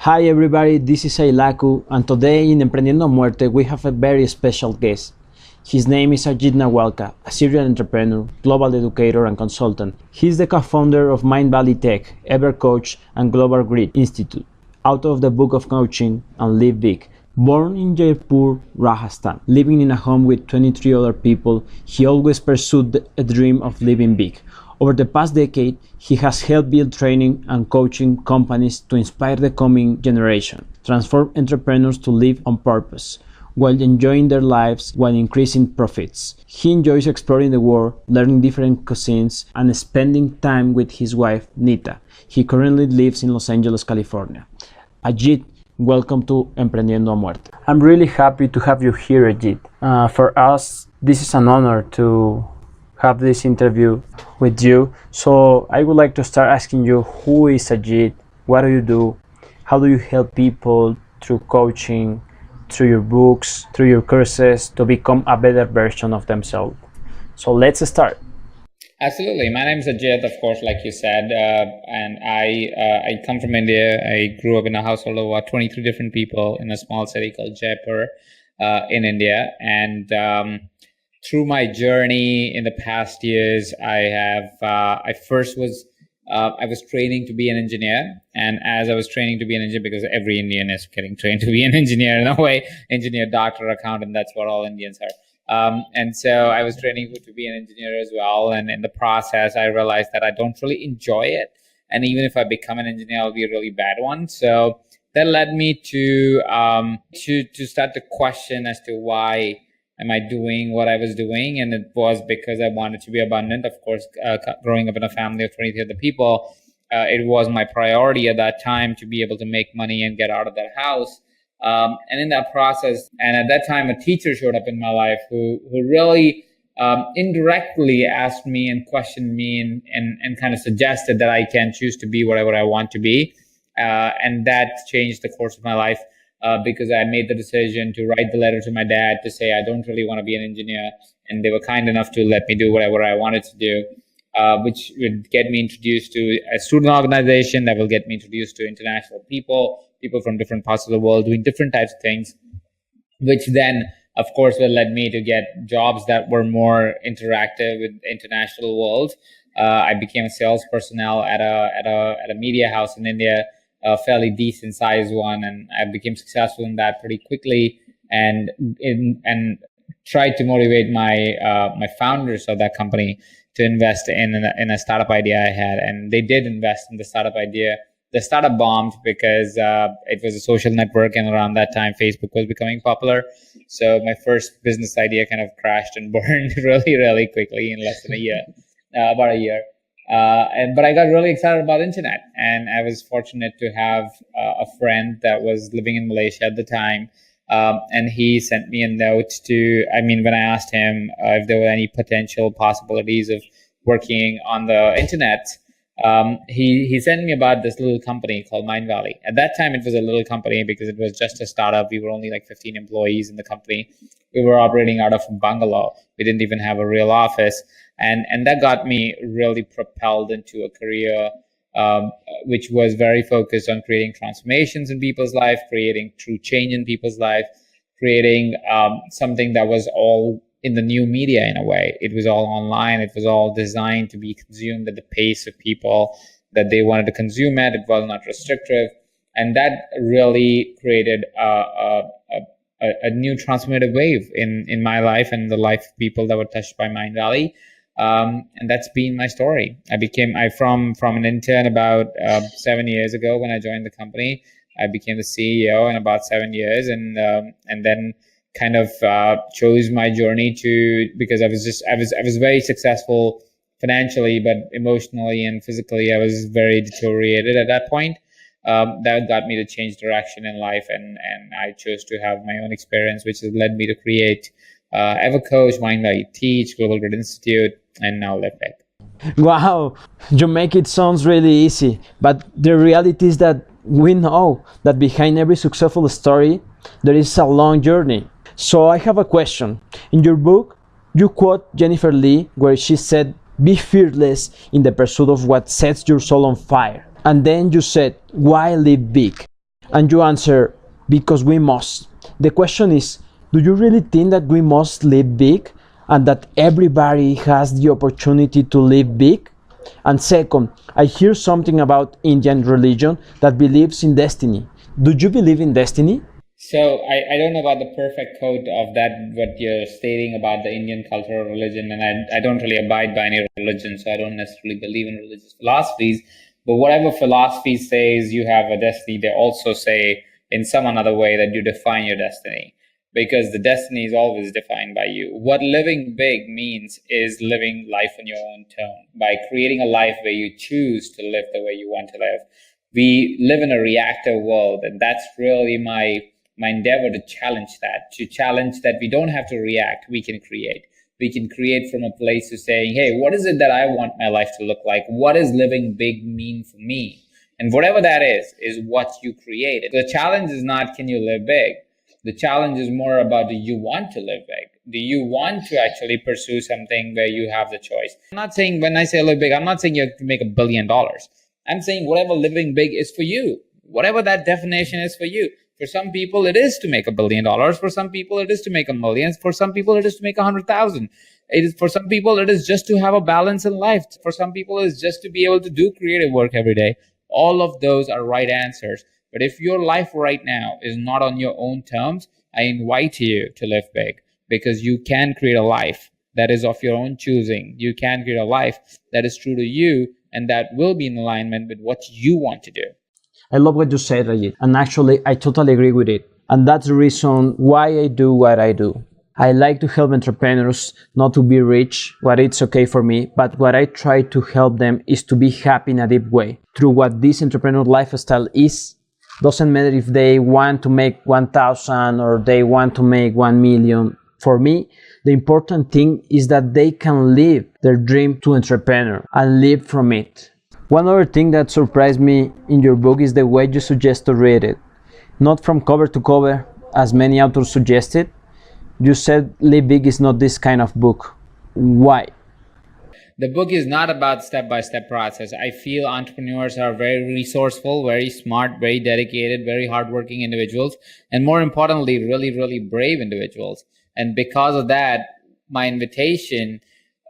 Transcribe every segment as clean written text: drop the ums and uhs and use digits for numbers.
Hi everybody, this is Ailaku, and today in Emprendiendo, Muerte we have a very special guest. His name is Ajit Nawalkha, a serial entrepreneur, global educator and consultant. He is the co-founder of Mind Valley Tech, EverCoach and Global Grid Institute, author of the book of coaching and Live Big. Born in Jaipur, Rajasthan, living in a home with 23 other people, he always pursued a dream of living big. Over the past decade, he has helped build training and coaching companies to inspire the coming generation, transform entrepreneurs to live on purpose, while enjoying their lives while increasing profits. He enjoys exploring the world, learning different cuisines, and spending time with his wife, Nita. He currently lives in Los Angeles, California. Ajit, welcome to Emprendiendo a Muerte. I'm really happy to have you here, Ajit. For us, this is an honor to have this interview with you. So I would like to start asking you, who is Ajit? What do you do? How do you help people through coaching, through your books, through your courses to become a better version of themselves? So let's start. Absolutely. My name is Ajit, of course, like you said, and I come from India. I grew up in a household of about 23 different people in a small city called Jaipur in India. And through my journey in the past years, I was training to be an engineer. And as I was training to be an engineer, because every Indian is getting trained to be an engineer in a way, engineer, doctor, accountant, that's what all Indians are. And so I was training to be an engineer as well. And in the process, I realized that I don't really enjoy it. And even if I become an engineer, I'll be a really bad one. So that led me to start to question as to why am I doing what I was doing. And it was because I wanted to be abundant. Of course, growing up in a family of 23 other people, it was my priority at that time to be able to make money and get out of that house. And in that process, and at that time, a teacher showed up in my life who really indirectly asked me and questioned me and kind of suggested that I can choose to be whatever I want to be. And that changed the course of my life because I made the decision to write the letter to my dad to say I don't really want to be an engineer. And they were kind enough to let me do whatever I wanted to do, which would get me introduced to a student organization that will get me introduced to international people from different parts of the world doing different types of things, which then, of course, will led me to get jobs that were more interactive with the international world. I became a sales personnel at a media house in India, a fairly decent sized one, and I became successful in that pretty quickly, and tried to motivate my founders of that company to invest in a startup idea I had, and they did invest in the startup idea. The startup bombed because it was a social network, and around that time, Facebook was becoming popular. So my first business idea kind of crashed and burned really, really quickly in less than a year, about a year. But I got really excited about internet, and I was fortunate to have a friend that was living in Malaysia at the time, and he sent me a note when I asked him if there were any potential possibilities of working on the internet. He sent me about this little company called Mind Valley. At that time, it was a little company because it was just a startup. We were only like 15 employees in the company. We were operating out of Bangalore. We didn't even have a real office. And that got me really propelled into a career which was very focused on creating transformations in people's life, creating true change in people's life, creating something that was all in the new media in a way. It was all online. It was all designed to be consumed at the pace of people that they wanted to consume it. It was not restrictive. And that really created a new transformative wave in my life and the life of people that were touched by Mind Valley. And that's been my story. From an intern about 7 years ago when I joined the company. I became the CEO in about 7 years, and then kind of chose my journey because I was very successful financially, but emotionally and physically I was very deteriorated at that point. That got me to change direction in life, and I chose to have my own experience, which has led me to create EverCoach, Mind Valley Teach, Global Grid Institute, and now Live Big. Wow, you make it sounds really easy, but the reality is that we know that behind every successful story, there is a long journey. So I have a question. In your book, you quote Jennifer Lee, where she said, "Be fearless in the pursuit of what sets your soul on fire." And then you said, "Why live big?" And you answer, because we must. The question is, do you really think that we must live big and that everybody has the opportunity to live big? And second, I hear something about Indian religion that believes in destiny. Do you believe in destiny? So I don't know about the perfect code of that, what you're stating about the Indian culture or religion, and I don't really abide by any religion, so I don't necessarily believe in religious philosophies. But whatever philosophy says you have a destiny, they also say in some another way that you define your destiny, because the destiny is always defined by you. What living big means is living life on your own term, by creating a life where you choose to live the way you want to live. We live in a reactive world, and that's really my endeavor to challenge that we don't have to react, we can create. We can create from a place of saying, hey, what is it that I want my life to look like? What does living big mean for me? And whatever that is what you create. The challenge is not, can you live big? The challenge is more about, do you want to live big? Do you want to actually pursue something where you have the choice? I'm not saying, when I say live big, I'm not saying you have to make $1 billion. I'm saying whatever living big is for you, whatever that definition is for you. For some people, it is to make $1 billion. For some people, it is to make $1 million. For some people, it is to make 100,000. For some people, it is just to have a balance in life. For some people, it's just to be able to do creative work every day. All of those are right answers. But if your life right now is not on your own terms, I invite you to live big, because you can create a life that is of your own choosing. You can create a life that is true to you and that will be in alignment with what you want to do. I love what you said, Ajit, and actually I totally agree with it. And that's the reason why I do what I do. I like to help entrepreneurs not to be rich, what it's okay for me, but what I try to help them is to be happy in a deep way through what this entrepreneur lifestyle is. Doesn't matter if they want to make 1,000 or they want to make 1 million. For me, the important thing is that they can live their dream to entrepreneur and live from it. One other thing that surprised me in your book is the way you suggest to read it. Not from cover to cover, as many authors suggested. You said Live Big is not this kind of book. Why? The book is not about step-by-step process. I feel entrepreneurs are very resourceful, very smart, very dedicated, very hardworking individuals, and more importantly, really, really brave individuals. And because of that, my invitation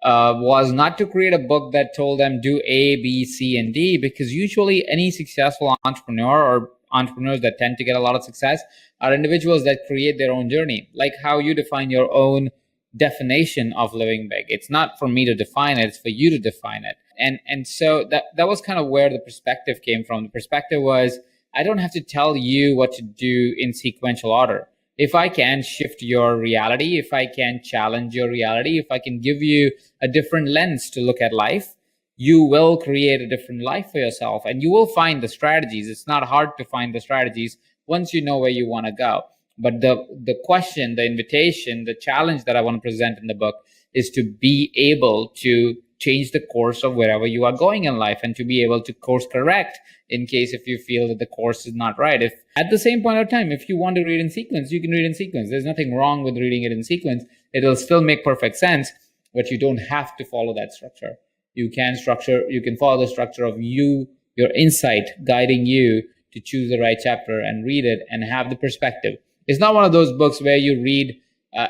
was not to create a book that told them do A, B, C, and D, because usually any successful entrepreneur or entrepreneurs that tend to get a lot of success are individuals that create their own journey, like how you define your own definition of living big. It's not for me to define it, it's for you to define it. And so that was kind of where the perspective came from. The perspective was, I don't have to tell you what to do in sequential order. If I can shift your reality, if I can challenge your reality, if I can give you a different lens to look at life, you will create a different life for yourself, and you will find the strategies. It's not hard to find the strategies once you know where you want to go. But the question, the invitation, the challenge that I want to present in the book is to be able to change the course of wherever you are going in life, and to be able to course correct in case if you feel that the course is not right. If at the same point of time, if you want to read in sequence, you can read in sequence. There's nothing wrong with reading it in sequence. It'll still make perfect sense, but you don't have to follow that structure. You can follow the structure of your insight guiding you to choose the right chapter and read it and have the perspective. It's not one of those books where you read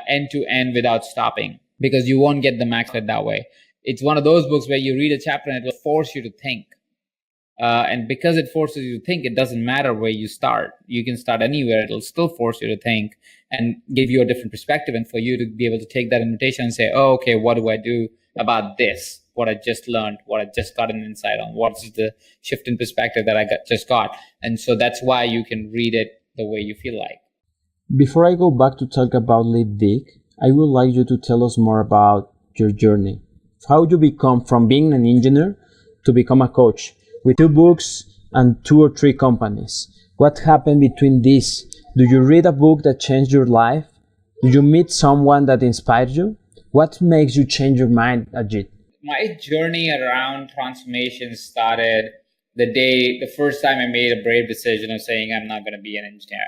end to end without stopping, because you won't get the max fit that way. It's one of those books where you read a chapter and it will force you to think. And because it forces you to think, it doesn't matter where you start. You can start anywhere. It'll still force you to think and give you a different perspective, and for you to be able to take that invitation and say, oh, okay, what do I do about this? What I just learned, what I just got an insight on, what's the shift in perspective that I just got. And so that's why you can read it the way you feel like. Before I go back to talk about Live Big, I would like you to tell us more about your journey. How you become from being an engineer to become a coach with 2 books and 2 or 3 companies. What happened between these? Do you read a book that changed your life? Do you meet someone that inspired you? What makes you change your mind, Ajit? My journey around transformation started the first time I made a brave decision of saying I'm not going to be an engineer.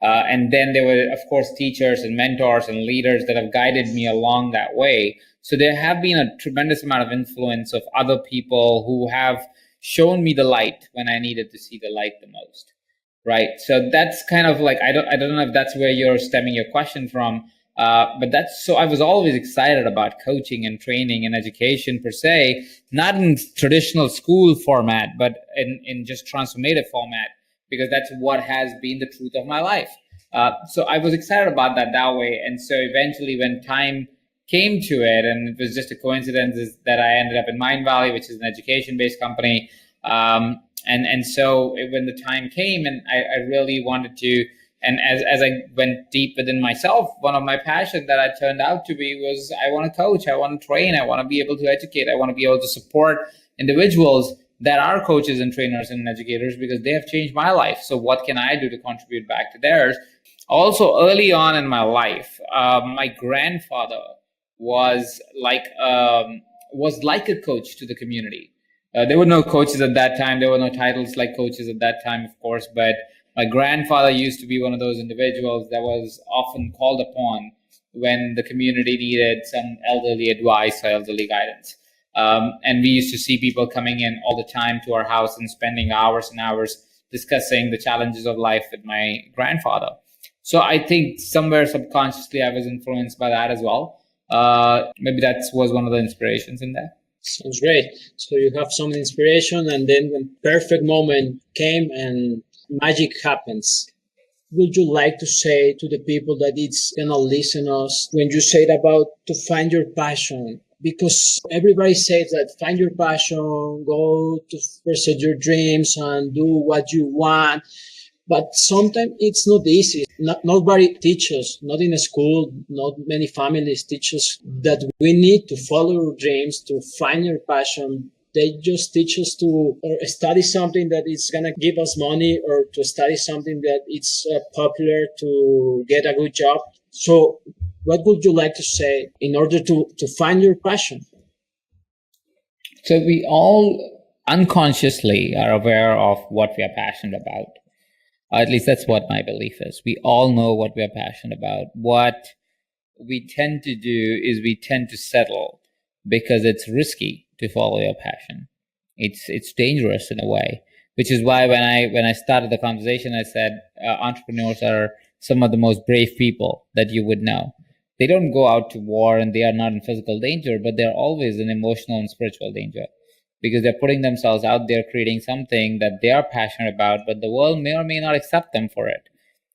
And then there were, of course, teachers and mentors and leaders that have guided me along that way. So there have been a tremendous amount of influence of other people who have shown me the light when I needed to see the light the most, right? So that's kind of like, I don't know if that's where you're stemming your question from, but that's, so I was always excited about coaching and training and education per se, not in traditional school format, but in just transformative format, because that's what has been the truth of my life. So I was excited about that way. And so eventually when time came to it, and it was just a coincidence that I ended up in Mind Valley, which is an education-based company. And so when the time came and I really wanted to, and as I went deep within myself, one of my passions that I turned out to be was I want to coach, I want to train, I want to be able to educate, I want to be able to support individuals that are coaches and trainers and educators because they have changed my life. So what can I do to contribute back to theirs? Also, early on in my life, my grandfather was like a coach to the community. There were no coaches at that time. There were no titles like coaches at that time, of course. But my grandfather used to be one of those individuals that was often called upon when the community needed some elderly advice or elderly guidance. And we used to see people coming in all the time to our house and spending hours and hours discussing the challenges of life with my grandfather. So I think somewhere subconsciously I was influenced by that as well. Maybe that was one of the inspirations in there. Sounds great. So you have some inspiration, and then when perfect moment came and magic happens, would you like to say to the people that it's gonna listen us when you said about to find your passion? Because everybody says that find your passion, go to pursue your dreams and do what you want. But sometimes it's not easy. Nobody teaches, not in a school, not many families teach us that we need to follow our dreams, to find your passion. They just teach us to study something that is going to give us money, or to study something that it's popular, to get a good job. So what would you like to say in order to find your passion? So we all unconsciously are aware of what we are passionate about. At least that's what my belief is. We all know what we are passionate about. What we tend to do is we tend to settle because it's risky to follow your passion. It's dangerous in a way, which is why when I started the conversation, I said entrepreneurs are some of the most brave people that you would know. They don't go out to war and they are not in physical danger, but they're always in emotional and spiritual danger, because they're putting themselves out there, creating something that they are passionate about, but the world may or may not accept them for it.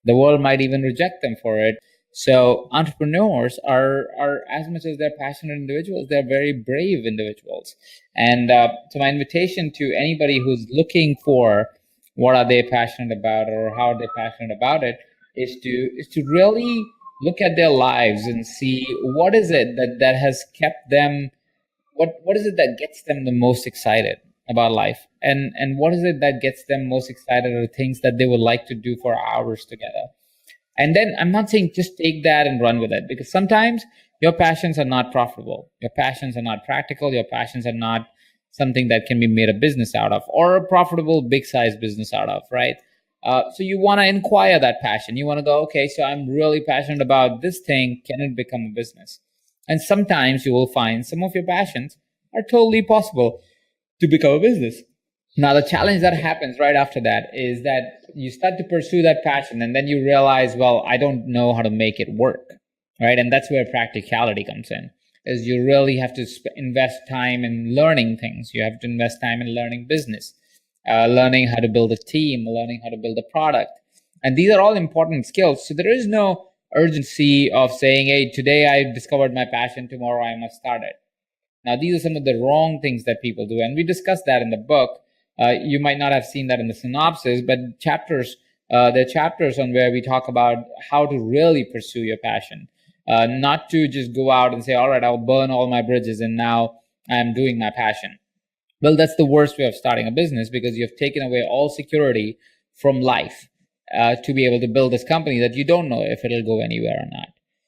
The world might even reject them for it. So entrepreneurs are as much as they're passionate individuals, they're very brave individuals. And so my invitation to anybody who's looking for what are they passionate about or how are they passionate about it is to really look at their lives and see what is it that has kept them. What is it that gets them the most excited about life? And what is it that gets them most excited, or things that they would like to do for hours together? And then I'm not saying just take that and run with it, because sometimes your passions are not profitable. Your passions are not practical. Your passions are not something that can be made a business out of, or a profitable big size business out of, right? So you want to inquire that passion. You want to go, okay, so I'm really passionate about this thing. Can it become a business? And sometimes you will find some of your passions are totally possible to become a business. Now, the challenge that happens right after that is that you start to pursue that passion, and then you realize, well, I don't know how to make it work, right? And that's where practicality comes in, is you really have to invest time in learning things. You have to invest time in learning business, learning how to build a team, learning how to build a product. And these are all important skills. So there is no urgency of saying, hey, today I discovered my passion, tomorrow I must start it. Now, these are some of the wrong things that people do. And we discussed that in the book. You might not have seen that in the synopsis, but there are chapters on where we talk about how to really pursue your passion. Not to just go out and say, all right, I'll burn all my bridges and now I'm doing my passion. Well, that's the worst way of starting a business, because you've taken away all security from life. To be able to build this company that you don't know if it'll go anywhere or not.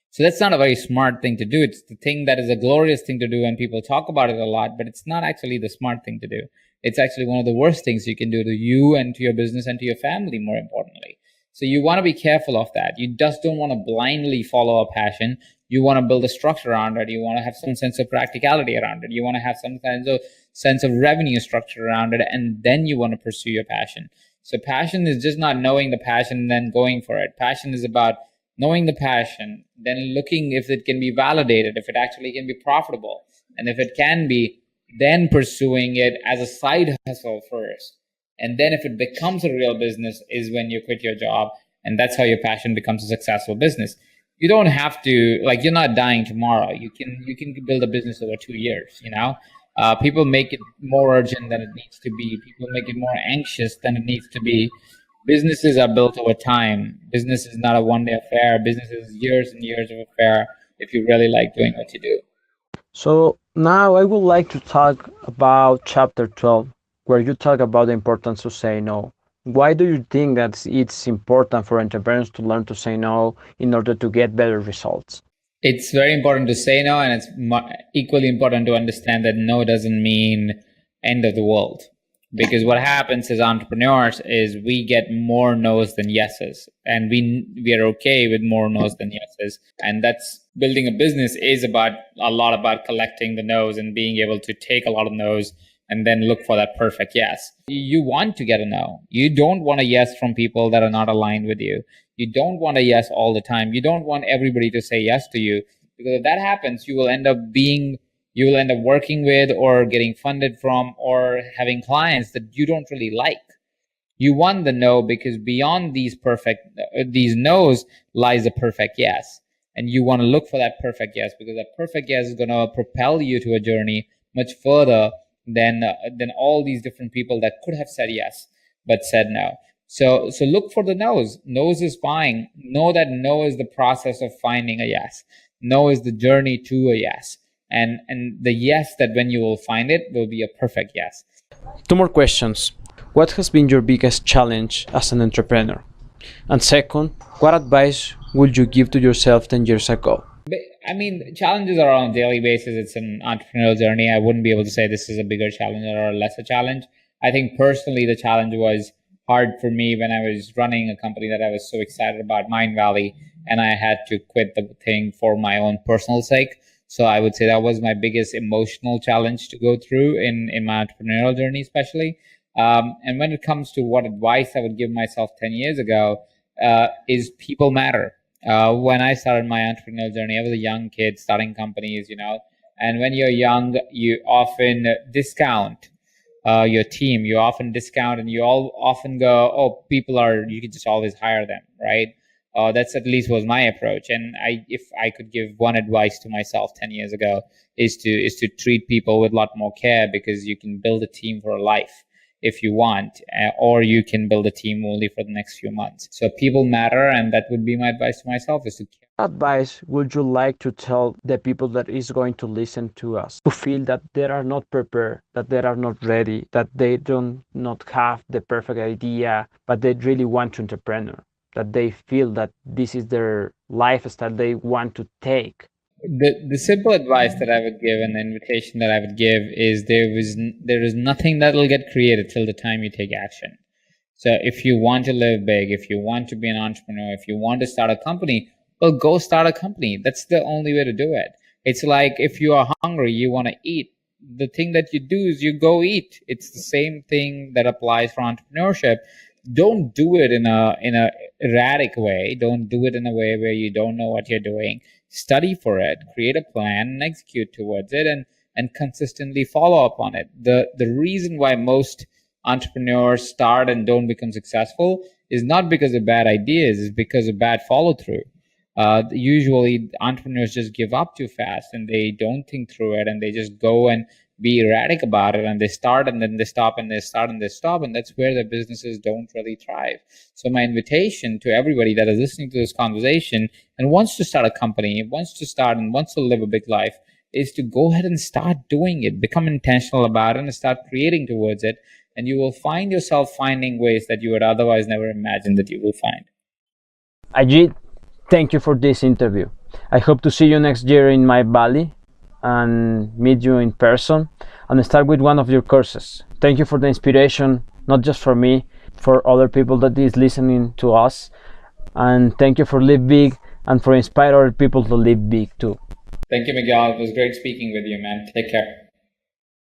So that's not a very smart thing to do. It's the thing that is a glorious thing to do, and people talk about it a lot, but it's not actually the smart thing to do. It's actually one of the worst things you can do to you and to your business and to your family, more importantly. So you want to be careful of that. You just don't want to blindly follow a passion. You want to build a structure around it. You want to have some sense of practicality around it. You want to have some sense of revenue structure around it, and then you want to pursue your passion. So passion is just not knowing the passion and then going for it. Passion is about knowing the passion, then looking if it can be validated, if it actually can be profitable. And if it can be, then pursuing it as a side hustle first. And then if it becomes a real business is when you quit your job. And that's how your passion becomes a successful business. You don't have to, like, you're not dying tomorrow. You can build a business over 2 years, you know? People make it more urgent than it needs to be. People make it more anxious than it needs to be. Businesses are built over time. Business is not a one-day affair. Business is years and years of affair if you really like doing what you do. So now I would like to talk about chapter 12, where you talk about the importance to say no. Why do you think that it's important for entrepreneurs to learn to say no in order to get better results? It's very important to say no, and it's equally important to understand that no doesn't mean end of the world. Because what happens as entrepreneurs is we get more no's than yeses, and we are okay with more no's than yeses. And that's building a business is about a lot about collecting the no's and being able to take a lot of no's and then look for that perfect yes. You want to get a no. You don't want a yes from people that are not aligned with you. You don't want a yes all the time. You don't want everybody to say yes to you, because if that happens, you will end up working with or getting funded from or having clients that you don't really like. You want the no because beyond these no's lies a perfect yes. And you want to look for that perfect yes, because that perfect yes is going to propel you to a journey much further than all these different people that could have said yes but said no. So look for the no's. No's is fine. Know that no is the process of finding a yes. No is the journey to a yes. And the yes that when you will find it will be a perfect yes. 2 more questions. What has been your biggest challenge as an entrepreneur? And second, what advice would you give to yourself 10 years ago? I mean, challenges are on a daily basis. It's an entrepreneurial journey. I wouldn't be able to say this is a bigger challenge or a lesser challenge. I think personally the challenge was hard for me when I was running a company that I was so excited about, Mind Valley, and I had to quit the thing for my own personal sake. So I would say that was my biggest emotional challenge to go through in my entrepreneurial journey, especially. And when it comes to what advice I would give myself 10 years ago, is people matter. When I started my entrepreneurial journey, I was a young kid starting companies, you know, and when you're young, you often discount your team. You often discount and you all often go, oh, you can just always hire them, right? That's at least was my approach. And if I could give one advice to myself 10 years ago is to treat people with a lot more care, because you can build a team for a life if you want, or you can build a team only for the next few months. So people matter, and that would be my advice to myself, is to care. What advice would you like to tell the people that is going to listen to us, who feel that they are not prepared, that they are not ready, that they do not have the perfect idea, but they really want to entrepreneur, that they feel that this is their lifestyle they want to take? The simple advice that I would give and the invitation that I would give is there is nothing that will get created till the time you take action. So if you want to live big, if you want to be an entrepreneur, if you want to start a company, well, go start a company. That's the only way to do it. It's like if you are hungry, you want to eat. The thing that you do is you go eat. It's the same thing that applies for entrepreneurship. Don't do it in a erratic way. Don't do it in a way where you don't know what you're doing. Study for it, create a plan, and execute towards it, and consistently follow up on it. The reason why most entrepreneurs start and don't become successful is not because of bad ideas, it's because of bad follow through. Usually entrepreneurs just give up too fast and they don't think through it, and they just go and be erratic about it, and they start and then they stop and they start and they stop, and that's where their businesses don't really thrive. So my invitation to everybody that is listening to this conversation and wants to start a company, wants to start and wants to live a big life, is to go ahead and start doing it. Become intentional about it and start creating towards it, and you will find yourself finding ways that you would otherwise never imagine that you will find. Ajit, thank you for this interview. I hope to see you next year in my valley and meet you in person and start with one of your courses. Thank you for the inspiration, not just for me, for other people that is listening to us. And thank you for live big and for inspire other people to live big too. Thank you, Miguel. It was great speaking with you, man. Take care.